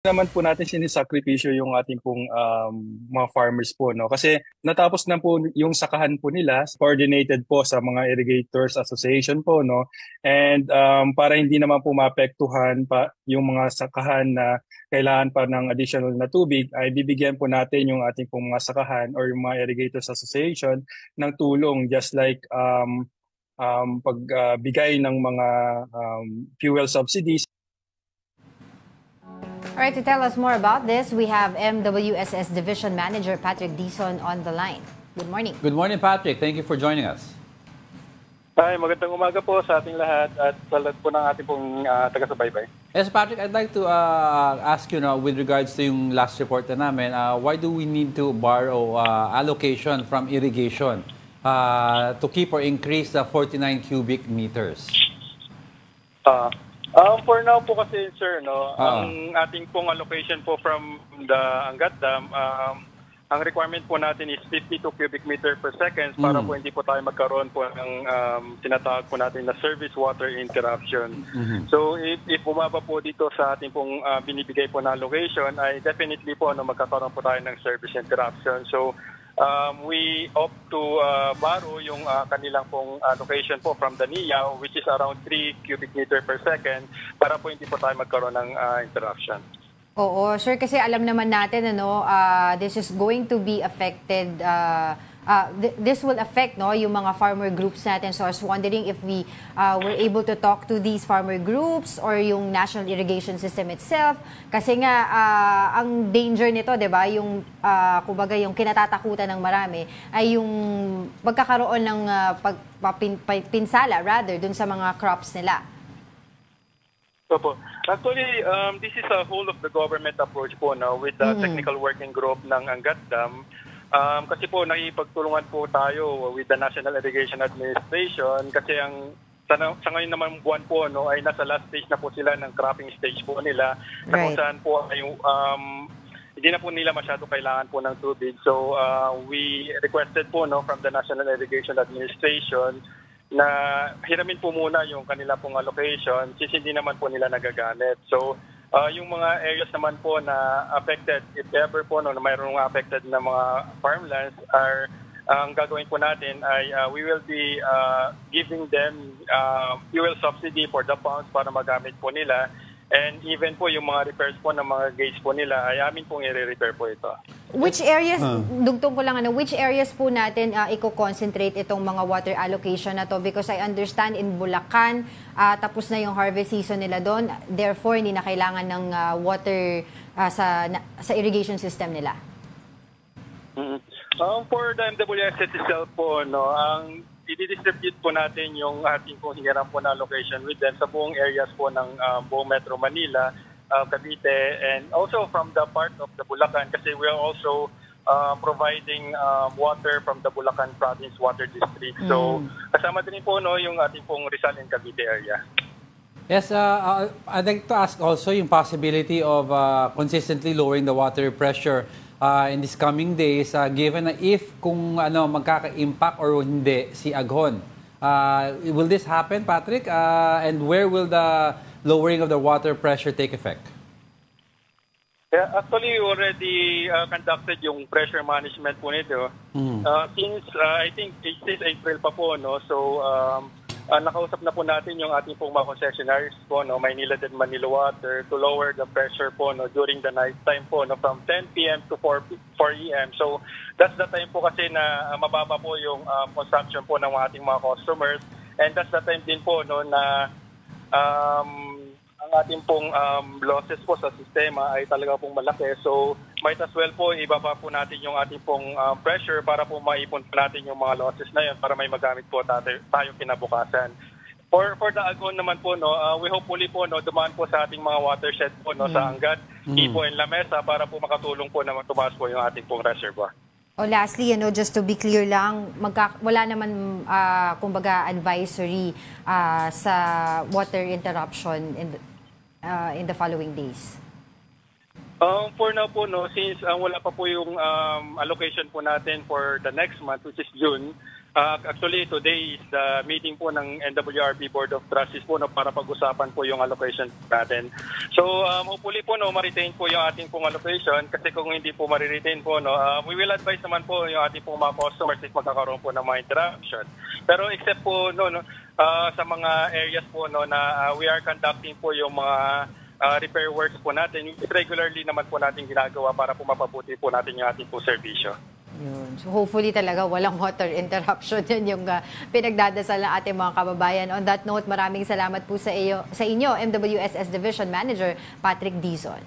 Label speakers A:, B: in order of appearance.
A: naman po natin sinisakripisyo yung ating pong mga farmers po, no? Kasi natapos na po yung sakahan po nila, coordinated po sa mga irrigators association po, no? And para hindi naman po maapektuhan pa yung mga sakahan na kailangan pa ng additional na tubig, ay bibigyan po natin yung ating pong mga sakahan or yung mga irrigators association ng tulong, just like pagbigay ng mga fuel subsidies.
B: All right, to tell us more about this, we have MWSS Division Manager Patrick Dizon on the line. Good morning.
C: Good morning, Patrick. Thank you for joining us.
D: Hi, magandang umaga po sa ating lahat at sa lahat po ng ating pong taga-subaybay.
C: Yes, Patrick, I'd like to ask you now with regards to yung last report na namin, why do we need to borrow allocation from irrigation to keep or increase the 49 cubic meters?
D: For now po kasi, sir, no, ang ating pong allocation po from the Angat Dam, ang requirement po natin is 52 cubic meter per second para po hindi po tayo magkaroon po ng tinatawag po natin na service water interruption. So if bumaba po dito sa ating pong binibigay po na allocation, ay definitely po magkakaroon po tayo ng service interruption. So we opt to borrow yung kanilang pong allocation po from the NIA, which is around 3 cubic meter per second, para po hindi po tayo magkaroon ng interruption.
B: Oo, sir, kasi alam naman natin, this is going to be affected, this will affect yung mga farmer groups natin. So I was wondering if we were able to talk to these farmer groups or yung National Irrigation System itself. Kasi nga, ang danger nito, di ba, yung, kumbaga, yung kinatatakutan ng marami ay yung pagkakaroon ng pinsala, rather, dun sa mga crops nila.
D: Opo. Actually, this is a whole of the government approach po with the technical working group ng Angat Dam. Kasi po nakipagtulungan po tayo with the National Irrigation Administration kasi sa ngayon naman buwan po ay nasa last stage na po sila ng cropping stage po nila. Kung saan po ay hindi na po nila masyado kailangan po ng tubig. So we requested po from the National Irrigation Administration na hiramin po muna yung kanila pong allocation since hindi naman po nila nagagamit. So, yung mga areas naman po na affected, if ever po na mayroong affected na mga farmlands, ang gagawin po natin ay we will be giving them fuel subsidy for the pumps para magamit po nila. And even po yung mga repairs po ng mga gauge po nila ay amin pong i-repair po ito.
B: Which areas, dugtong ko lang, which areas po natin i-concentrate itong mga water allocation na to? Because I understand in Bulacan, tapos na yung harvest season nila doon. Therefore, hindi na kailangan ng water sa irrigation system nila.
D: For the MWSS itself po, ang i-distribute po natin yung ating pong hiniram po na location with them sa buong areas po ng buong Metro Manila, Cavite, and also from the part of the Bulacan kasi we are also providing water from the Bulacan Province Water District. So kasama din po yung ating pong Rizal and Cavite area.
C: Yes, I'd like to ask also yung possibility of consistently lowering the water pressure in these coming days, given na if kung magkaka-impact or hindi si Aghon. Will this happen, Patrick? And where will the lowering of the water pressure take effect?
D: Yeah, actually, we already conducted yung pressure management po nito. Since, I think, since April pa po, so nakausap na po natin yung ating pong mga concessionaires po, Maynila and Manila Water, to lower the pressure po during the night time po, from 10 p.m. to 4 a.m. So that's the time po kasi na mababa po yung consumption po ng ating mga customers, and that's the time din po na ang ating pong losses po sa sistema ay talaga pong malaki. So might as well po ibaba po natin yung ating pong pressure para po maipon po natin yung mga losses na yun para may magamit po tayo kinabukasan. For the Aghon naman po, we hopefully po dumaan po sa ating mga watershed po sa Angat, Ipo and Lamesa para po makatulong po na tumaas po yung ating pong reservoir.
B: Lastly, just to be clear lang, wala naman kumbaga advisory sa water interruption in the following days.
D: For now po, since wala pa po yung allocation po natin for the next month, which is June, Actually, today is the meeting po ng NWRB Board of Trustees po, no, para pag-usapan po yung allocation natin. So, hopefully po, no, ma-retain po yung ating pong allocation, kasi kung hindi po ma-retain po, no, we will advise naman po yung ating pong mga customers if magkakaroon po ng mga interruption. Pero except po, sa mga areas po, no, na we are conducting po yung mga repair works po natin, regularly naman po natin ginagawa para po mapabuti po natin yung ating po serbisyo.
B: Yun. So hopefully talaga walang water interruption. Yun yung pinagdadasal ng ating mga kababayan. On that note, maraming salamat po sa inyo, MWSS Division Manager Patrick Dizon.